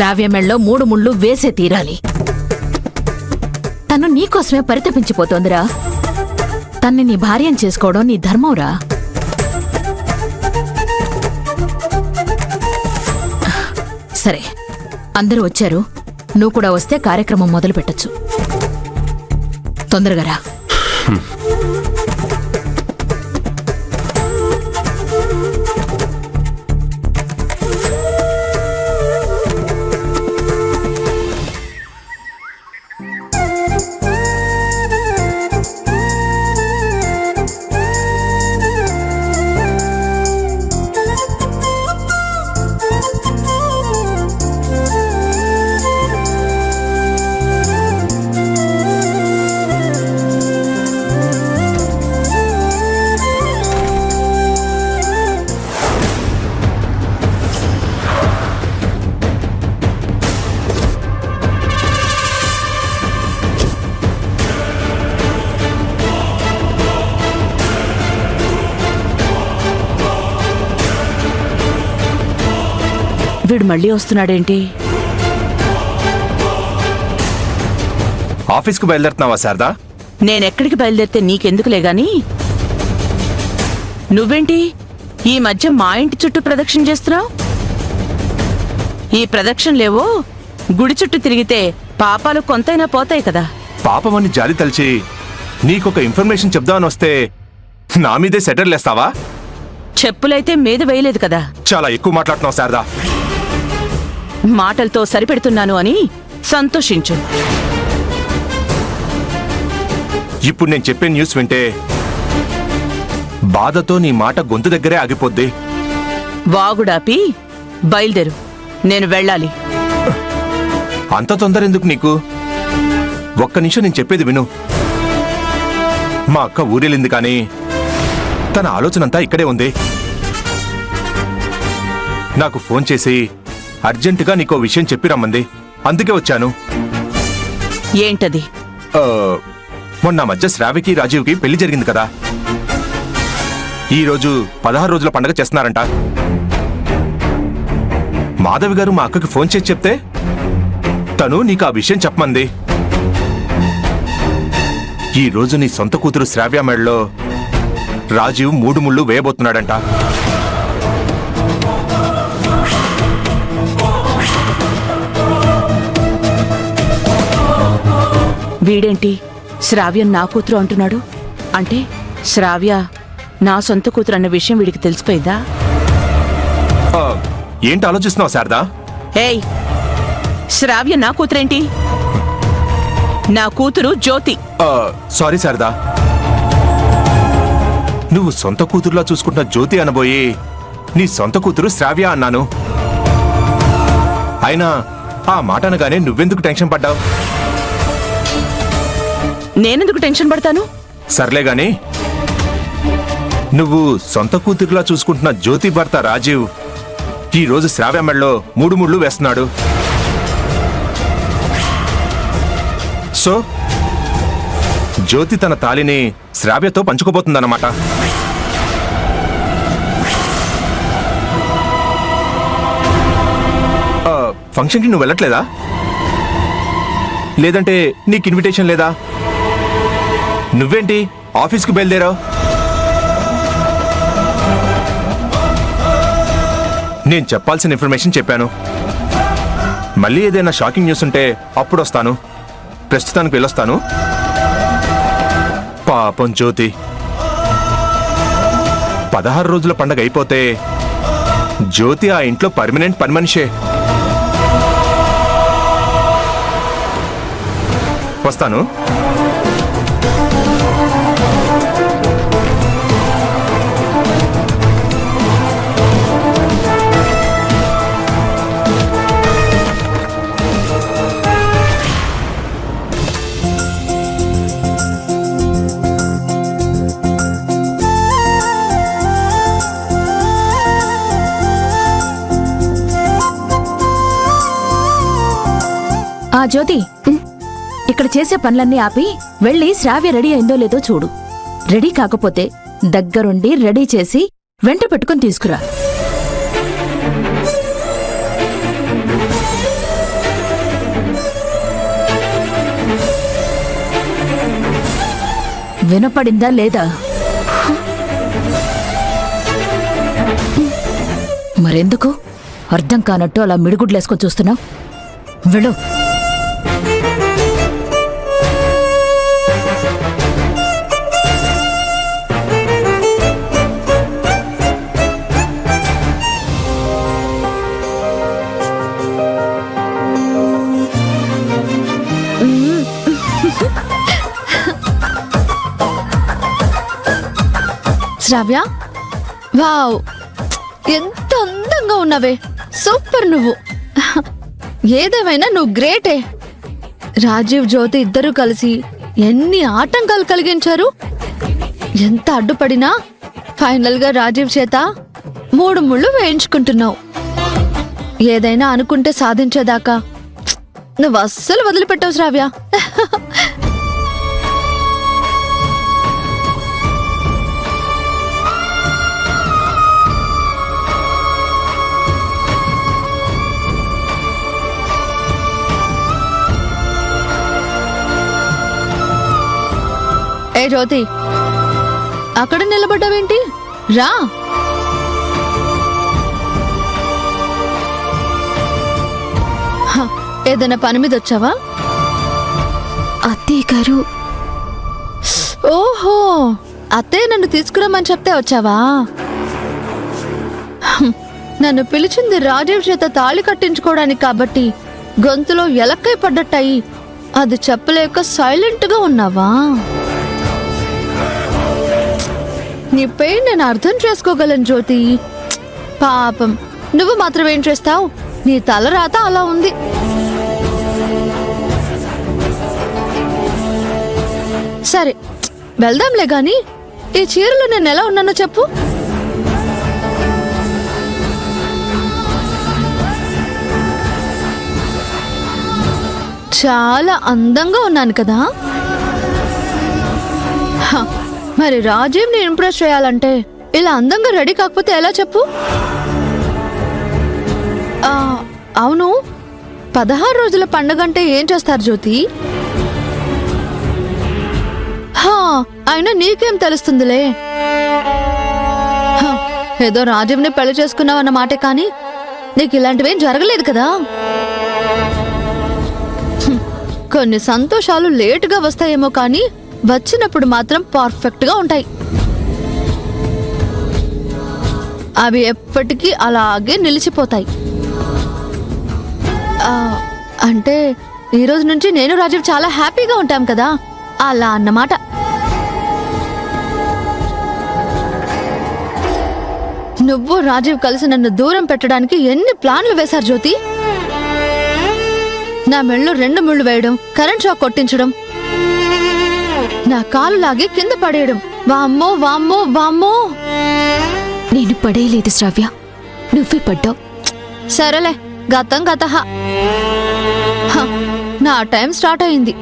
శ్రావ్య మెళ్ళో 3 ముళ్ళు వేసే తీరాలి. తను నీకోసమే పరితపించిపోతోందిరా. తన్ని నీ భార్యం చేసుకోవడం నీ ధర్మంరా. సరే, అందరూ వచ్చారు. నువ్వు కూడా వస్తే కార్యక్రమం మొదలు పెట్టొచ్చు. తొందరగా రా. వీడు మళ్ళీ వస్తున్నాడేంటి? ఆఫీస్కు బయలుదేరుతున్నావా శారదా? నేనెక్కడికి బయలుదేరితే నీకెందుకులే గాని, నువ్వేంటి ఈ మధ్య మా ఇంటి చుట్టూ ప్రదక్షిణ చేస్తున్నావు? ఈ ప్రదక్షిణలేవో గుడి చుట్టూ తిరిగితే పాపాలు కొంతైనా పోతాయి కదా. పాపమని జాలి తలిచి నీకొక ఇన్ఫర్మేషన్ చెప్దామని వస్తే నా మీదే సెటర్లేస్తావా? చెప్పులైతే మీద వేయలేదు కదా. చాలా ఎక్కువ మాట్లాడుతున్నావు శారదా. మాటలతో సరిపెడుతున్నాను అని సంతోషించు. ఇప్పుడు నేను చెప్పే న్యూస్ వింటే బాధతో నీ మాట గొంతు దగ్గరే ఆగిపోద్ది. వాగుడాపి బయలుదేరు, నేను వెళ్ళాలి. అంత తొందర ఎందుకు నీకు? ఒక్క నిమిషం నేను చెప్పేది విను. మా అక్క ఊరెళ్ళింది కానీ తన ఆలోచనంతా ఇక్కడే ఉంది. నాకు ఫోన్ చేసి అర్జెంటుగా నీకో విషయం చెప్పి రమ్మంది. అందుకే వచ్చాను. ఏంటది? మొన్న మధ్య శ్రావ్యకి రాజీవ్కి పెళ్లి జరిగింది కదా. ఈరోజు 16 రోజుల పండగ చేస్తున్నారంట. మాధవి గారు మా అక్కకి ఫోన్ చేసి చెప్తే తను నీకు ఆ విషయం చెప్పమంది. ఈరోజు నీ సొంత కూతురు శ్రావ్య మెడలో రాజీవ్ 3 ముళ్ళు వేయబోతున్నాడంట. వీడేంటి శ్రావ్య నా కూతురు అంటున్నాడు? అంటే శ్రావ్య నా సొంత కూతురు అన్న విషయం వీడికి తెలిసిపోయిందా? ఏంటి ఆలోచిస్తున్నావు శారదా? ఏయ్, శ్రావ్య నా కూతురేంటి? నా కూతురు జ్యోతి. సారీ శారదా, నువ్వు సొంత కూతురులా చూసుకుంటున్న జ్యోతి అనబోయి నీ సొంత కూతురు శ్రావ్య అన్నాను. అయినా ఆ మాట అనగానే నువ్వెందుకు టెన్షన్ పడ్డావు? నేనెందుకు టెన్షన్ పడతాను? సర్లే గాని, నువ్వు సొంత కూతురులా చూసుకుంటున్న జ్యోతి భర్త రాజీవ్ ఈ రోజు శ్రావ్య మెడలో 3 ముళ్ళు వేస్తున్నాడు. సో జ్యోతి తన తాళిని శ్రావ్యతో పంచుకోబోతుందన్నమాట. ఫంక్షన్కి నువ్వు వెళ్ళట్లేదా? లేదంటే నీకు ఇన్విటేషన్ లేదా? నువ్వేంటి ఆఫీస్కి బయలుదేరావు? నేను చెప్పాల్సిన ఇన్ఫర్మేషన్ చెప్పాను. మళ్ళీ ఏదైనా షాకింగ్ న్యూస్ ఉంటే అప్పుడు వస్తాను. ప్రస్తుతానికి వెళ్ళొస్తాను. పాపం జ్యోతి. 16 రోజుల పండగ అయిపోతే జ్యోతి ఆ ఇంట్లో పర్మనెంట్ పని మనిషే. వస్తాను. జ్యోతి, ఇక్కడ చేసే పనులన్నీ ఆపి వెళ్ళి శ్రావ్య రెడీ అయిందో లేదో చూడు. రెడీ కాకపోతే దగ్గరుండి రెడీ చేసి వెంట పెట్టుకుని తీసుకురా. వినపడిందా లేదా? మరెందుకు అర్థం కానట్టు అలా మిడిగుడ్లేసుకొని చూస్తున్నావు? వెళ్ళు. శ్రావ్య, వావ్, ఎంత అందంగా ఉన్నావే, సూపర్ నువ్వు. ఏదేమైనా నువ్వు గ్రేటే. రాజీవ్ జ్యోతి ఇద్దరూ కలిసి ఎన్ని ఆటంకాలు కలిగించారు. ఎంత అడ్డుపడినా ఫైనల్ గా రాజీవ్ చేత 3 ముళ్ళు వేయించుకుంటున్నావు. ఏదైనా అనుకుంటే సాధించేదాకా నువ్వు అస్సలు వదిలిపెట్టావు శ్రావ్య. ఏ జ్యోతి, అక్కడ నిలబడ్డావేంటి? రా. ఏదైనా పని మీద వచ్చావా? అత్తయ్య గారు. ఓహో, అత్తయ్య నన్ను తీసుకురమ్మని చెప్తే వచ్చావా? నన్ను పిలిచింది రాజీవ్ చేత తాళి కట్టించుకోవడానికి కాబట్టి గొంతులో ఎలక్కై పడ్డట్టయి అది చెప్పలేక సైలెంట్ గా ఉన్నావా? నీ పెయిన్ నేను అర్థం చేసుకోగలను జ్యోతి. పాపం, నువ్వు మాత్రం ఏం చేస్తావు? నీ తలరాత అలా ఉంది. సరే, వెళ్దాంలే గాని ఈ చీరలో నేను ఎలా ఉన్నానో చెప్పు. చాలా అందంగా ఉన్నాను కదా. మరి రాజీవ్ని ఇంప్రెస్ చేయాలంటే ఇలా అందంగా రెడీ కాకపోతే ఎలా చెప్పు? అవును, 16 రోజుల పండగంటే ఏం చేస్తారు జ్యోతి? అయినా నీకేం తెలుస్తుందిలే. ఏదో రాజీవ్ని పెళ్లి చేసుకున్నావు అన్న మాటే కానీ నీకు ఇలాంటివేం జరగలేదు కదా. కొన్ని సంతోషాలు లేటుగా వస్తాయేమో కానీ వచ్చినప్పుడు మాత్రం పర్ఫెక్ట్ గా ఉంటాయి. అవి ఎప్పటికీ అలాగే నిలిచిపోతాయి. అంటే ఈ రోజు నుంచి నేను రాజీవ్ చాలా హ్యాపీగా ఉంటాం కదా, అలా అన్నమాట. నువ్వు రాజీవ్ కలిసి నన్ను దూరం పెట్టడానికి ఎన్ని ప్లాన్లు వేశారు జ్యోతి. నా మెళ్ళు 2 ముళ్ళు వేయడం, కరెంట్ షాక్ కొట్టించడం, నా కాలు లాగి కింద పడేయడం. వామ్మో వామ్మో వామ్మో. నేను పడేయలేదు శ్రావ్య, నువ్వే పడ్డావు. సరేలే, గతం గతహ. నా టైం స్టార్ట్ అయింది.